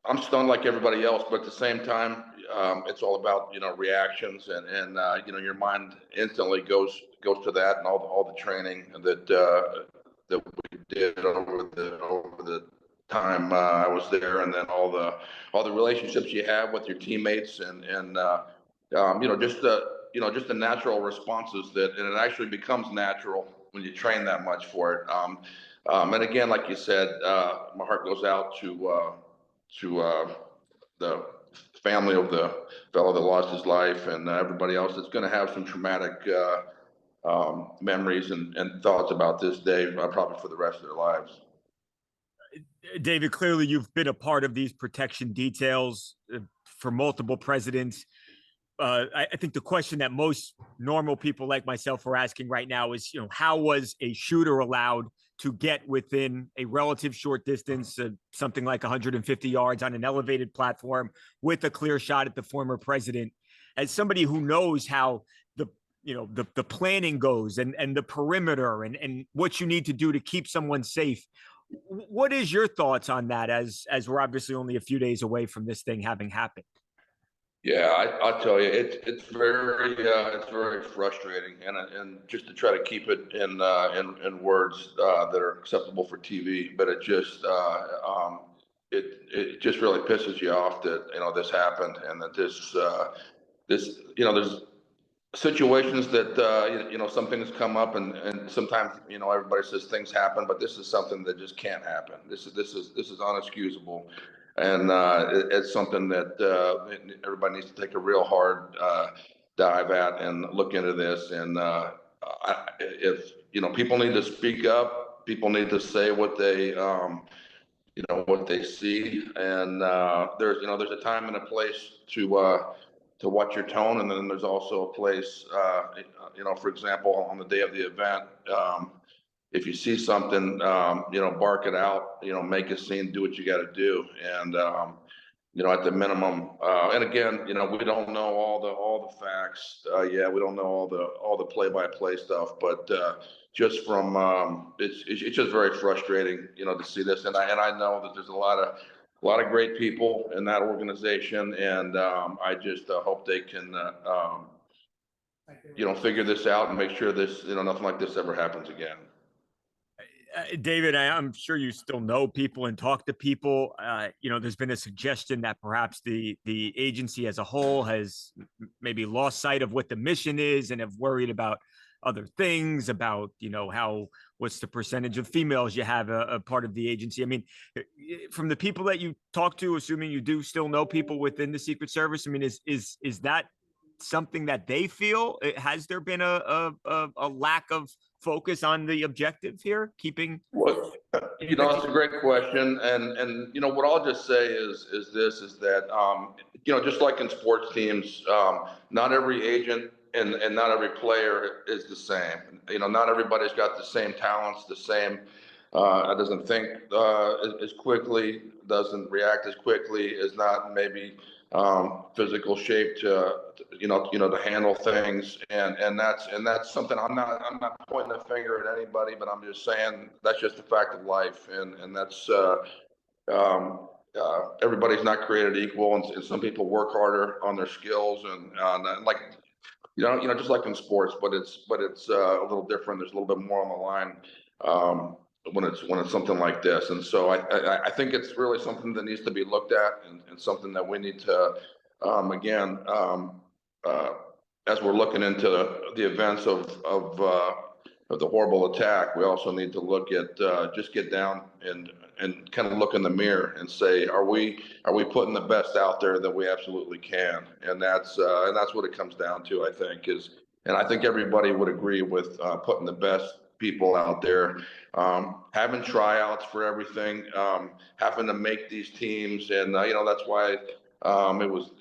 I'm stunned like everybody else, but at the same time, it's all about reactions, and your mind instantly goes to that, and all the training that we did over the time I was there, and then all the relationships you have with your teammates, just the natural responses and it actually becomes natural when you train that much for it. And again, like you said, my heart goes out to the family of the fellow that lost his life, and everybody else that's going to have some traumatic memories and thoughts about this day, probably for the rest of their lives. David, clearly you've been a part of these protection details for multiple presidents. I think the question that most normal people like myself are asking right now is, how was a shooter allowed to get within a relative short distance, something like 150 yards on an elevated platform with a clear shot at the former president? As somebody who knows how the planning goes and the perimeter and what you need to do to keep someone safe, what is your thoughts on that as we're obviously only a few days away from this thing having happened? Yeah, I'll tell you, it's very frustrating, and just to try to keep it in words that are acceptable for TV, but it just really pisses you off that this happened, and that this there's situations that some things come up, and sometimes everybody says things happen, but this is something that just can't happen. This is unexcusable, and it's something that everybody needs to take a real hard dive at and look into this. And if people need to speak up, people need to say what they what they see, and there's a time and a place to watch your tone, and then there's also a place, for example, on the day of the event, if you see something, bark it out, make a scene, do what you got to do, and at the minimum, and again, we don't know all the facts. Yeah, we don't know all the play-by-play stuff, but just from it's just very frustrating, to see this, and I know that there's a lot of great people in that organization, and I just hope they can figure this out and make sure this nothing like this ever happens again. David, I'm sure you still know people and talk to people. There's been a suggestion that perhaps the agency as a whole has maybe lost sight of what the mission is and have worried about other things, about what's the percentage of females you have a part of the agency. I mean, from the people that you talk to, assuming you do still know people within the Secret Service, I mean, is that something that they feel? Has there been a lack of focus on the objective here, keeping? Well, it's a great question, and what I'll just say is that just like in sports teams, not every agent and not every player is the same. Not everybody's got the same talents, the same doesn't think as quickly, doesn't react as quickly, is not maybe physical shape to handle things, and that's something I'm not pointing a finger at anybody, but I'm just saying that's just a fact of life, and that's everybody's not created equal, and some people work harder on their skills, and like just like in sports, but it's a little different. There's a little bit more on the line when it's something like this, and so I think it's really something that needs to be looked at, and something that we need to again as we're looking into the events of the horrible attack, we also need to look at just get down and kind of look in the mirror and say, are we putting the best out there that we absolutely can? And that's what it comes down to, I think, and I think everybody would agree with putting the best people out there, having tryouts for everything, having to make these teams, and that's why it was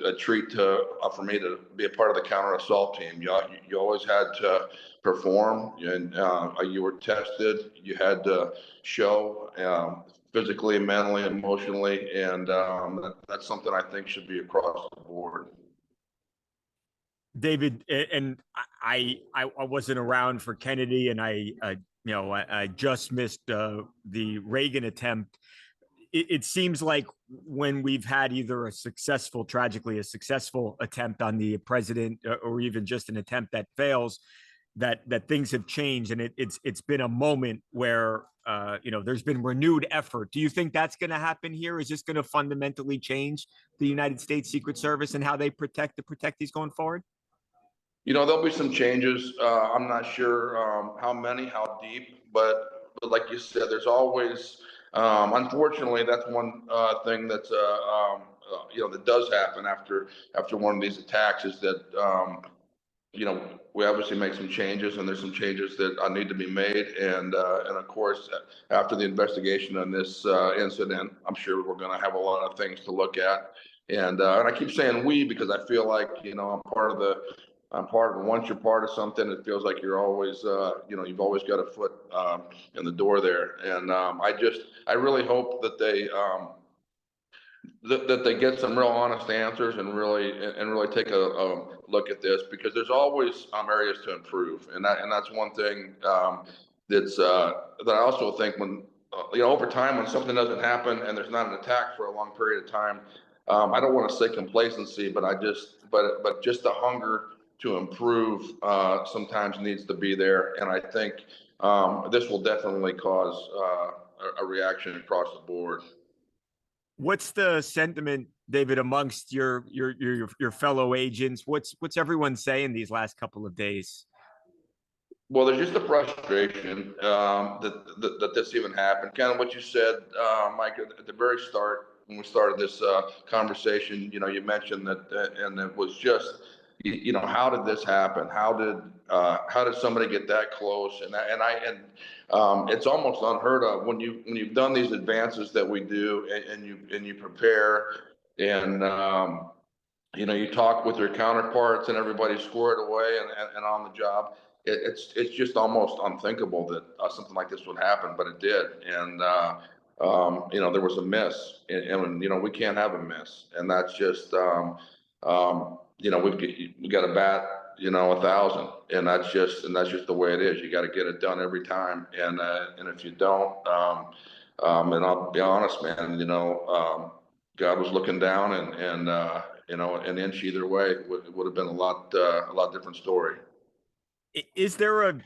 a treat for me to be a part of the counter assault team. You always had to perform, and you were tested. You had to show physically, mentally, emotionally, and that's something I think should be across the board. David, and I wasn't around for Kennedy, and I just missed the Reagan attempt. it seems like when we've had either tragically, a successful attempt on the president, or even just an attempt that fails, that things have changed, and it's been a moment where there's been renewed effort. Do you think that's going to happen here? Is this going to fundamentally change the United States Secret Service and how they protect the protectees going forward? There'll be some changes. I'm not sure how many, how deep, but like you said, there's always, unfortunately, that's one thing that's, that does happen after one of these attacks is that, we obviously make some changes, and there's some changes that need to be made. And of course, after the investigation on this incident, I'm sure we're going to have a lot of things to look at. And I keep saying we because I feel like, once you're part of something, it feels like you're always, you've always got a foot in the door there. And I really hope that they get some real honest answers and really take a look at this, because there's always areas to improve. And that's one thing that I also think when, over time, when something doesn't happen and there's not an attack for a long period of time, I don't want to say complacency, but but just the hunger to improve sometimes needs to be there. And I think this will definitely cause a reaction across the board. What's the sentiment, David, amongst your fellow agents? What's everyone saying these last couple of days? Well, there's just a frustration that this even happened. Kind of what you said, Mike, at the very start when we started this conversation. You mentioned that, and it was just, how did this happen? How did somebody get that close? And it's almost unheard of when you've done these advances that we do, and you prepare, and you talk with your counterparts, and everybody's squared away and on the job. It's just almost unthinkable that something like this would happen, but it did. And there was a miss, and we can't have a miss, and that's just we got to bat 1,000, and that's just the way it is. You got to get it done every time, and if you don't, and I'll be honest, man, God was looking down, and an inch either way would have been a lot different story. Is there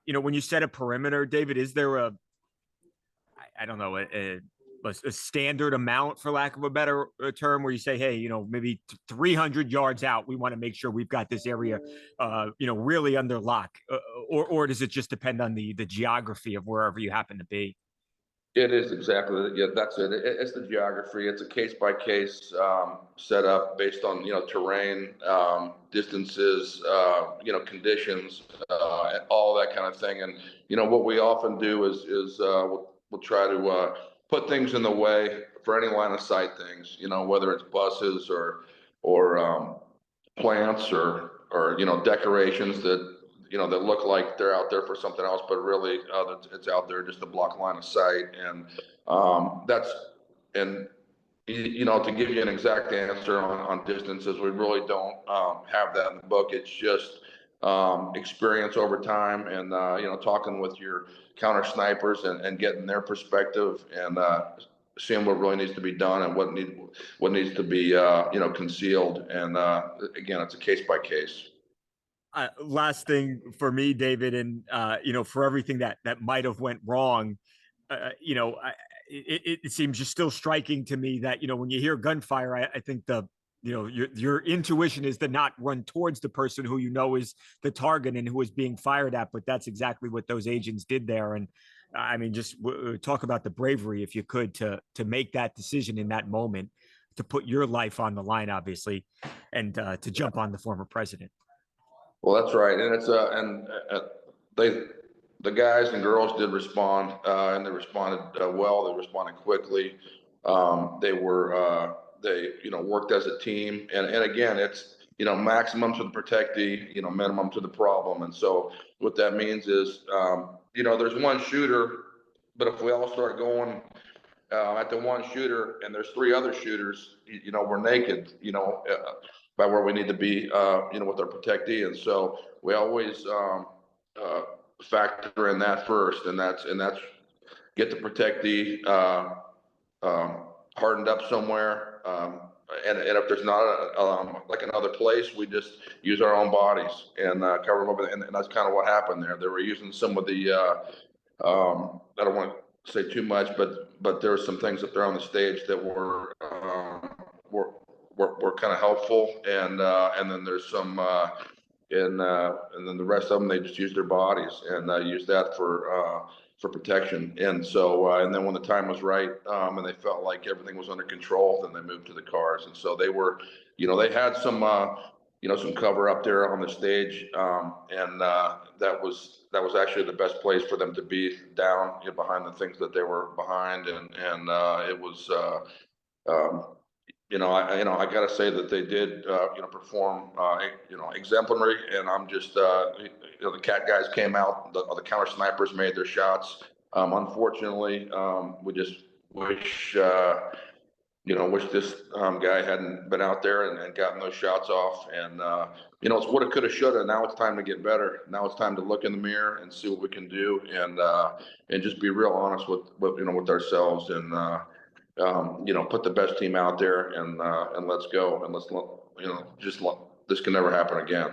when you set a perimeter, David, is there I don't know, a standard amount, for lack of a better term, where you say, hey, maybe 300 yards out, we want to make sure we've got this area, really under lock, or does it just depend on the geography of wherever you happen to be? It is exactly, yeah, that's it. It's the geography. It's a case by case setup based on terrain, distances, conditions, all that kind of thing. And what we often do is we'll try to put things in the way for any line of sight things. Whether it's buses or plants or decorations that look like they're out there for something else, but really it's out there just to block line of sight. And to give you an exact answer on distances, we really don't have that in the book. It's just experience over time, and talking with your counter snipers and getting their perspective, and seeing what really needs to be done and what needs to be concealed. And again, it's a case by case. Last thing for me, David, and for everything that might have went wrong, it seems just still striking to me that when you hear gunfire, I think your intuition is to not run towards the person who is the target and who is being fired at, but that's exactly what those agents did there. And I mean, just talk about the bravery, if you could, to make that decision in that moment, to put your life on the line, obviously, and to jump on the former president. Well, that's right, and it's the guys and girls did respond, and they responded well. They responded quickly. They worked as a team, and again, it's maximum to the protectee, minimum to the problem. And so what that means is there's one shooter, but if we all start going at the one shooter and there's three other shooters, we're naked, by where we need to be, with our protectee. And so we always factor in that first, and that's get the protectee hardened up somewhere. And if there's not like another place, we just use our own bodies and cover them over. And that's kind of what happened there. They were using some of the, I don't want to say too much, but there were some things up there on the stage that were kind of helpful. And then there's some, and then the rest of them, they just used their bodies and used that for protection. And so, and then when the time was right, and they felt like everything was under control, then they moved to the cars. And so they were, they had some, some cover up there on the stage, and that was actually the best place for them to be, down behind the things that they were behind, and it was, I got to say that they did, perform, exemplary. And I'm just, the cat guys came out, the counter snipers made their shots. Unfortunately, we just wish, wish this guy hadn't been out there and gotten those shots off. And, it's woulda, coulda, shoulda. Now it's time to get better. Now it's time to look in the mirror and see what we can do, and just be real honest with ourselves, and, put the best team out there, and let's go, and this can never happen again.